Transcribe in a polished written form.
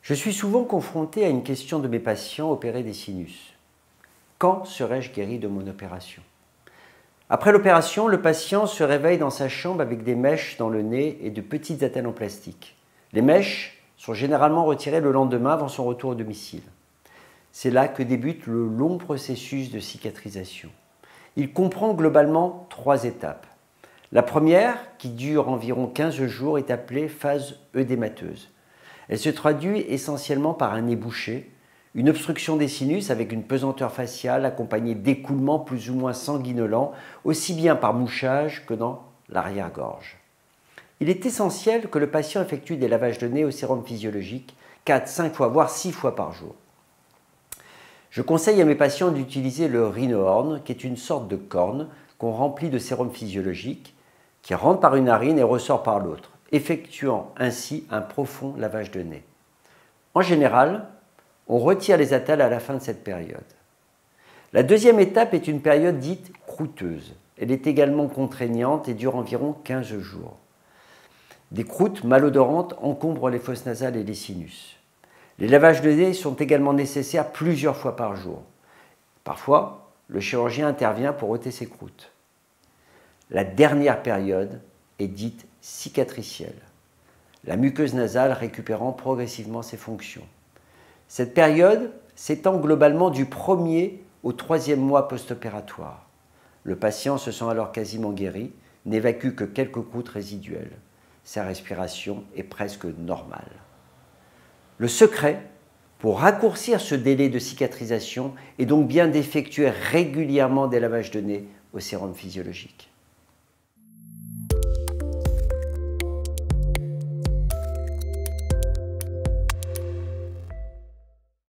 Je suis souvent confronté à une question de mes patients opérés des sinus. Quand serai-je guéri de mon opération? Après l'opération, le patient se réveille dans sa chambre avec des mèches dans le nez et de petites attelles en plastique. Les mèches sont généralement retirées le lendemain avant son retour au domicile. C'est là que débute le long processus de cicatrisation. Il comprend globalement 3 étapes. La première, qui dure environ 15 jours, est appelée phase œdémateuse. Elle se traduit essentiellement par un nez bouché, une obstruction des sinus avec une pesanteur faciale accompagnée d'écoulements plus ou moins sanguinolents, aussi bien par mouchage que dans l'arrière-gorge. Il est essentiel que le patient effectue des lavages de nez au sérum physiologique 4, 5 fois, voire 6 fois par jour. Je conseille à mes patients d'utiliser le rhinohorn, qui est une sorte de corne qu'on remplit de sérum physiologique, qui rentre par une narine et ressort par l'autre, effectuant ainsi un profond lavage de nez. En général, on retire les attelles à la fin de cette période. La deuxième étape est une période dite croûteuse. Elle est également contraignante et dure environ 15 jours. Des croûtes malodorantes encombrent les fosses nasales et les sinus. Les lavages de nez sont également nécessaires plusieurs fois par jour. Parfois, le chirurgien intervient pour ôter ces croûtes. La dernière période est dite cicatricielle, la muqueuse nasale récupérant progressivement ses fonctions. Cette période s'étend globalement du 1er au 3e mois post-opératoire. Le patient se sent alors quasiment guéri, n'évacue que quelques croûtes résiduelles. Sa respiration est presque normale. Le secret pour raccourcir ce délai de cicatrisation est donc bien d'effectuer régulièrement des lavages de nez au sérum physiologique.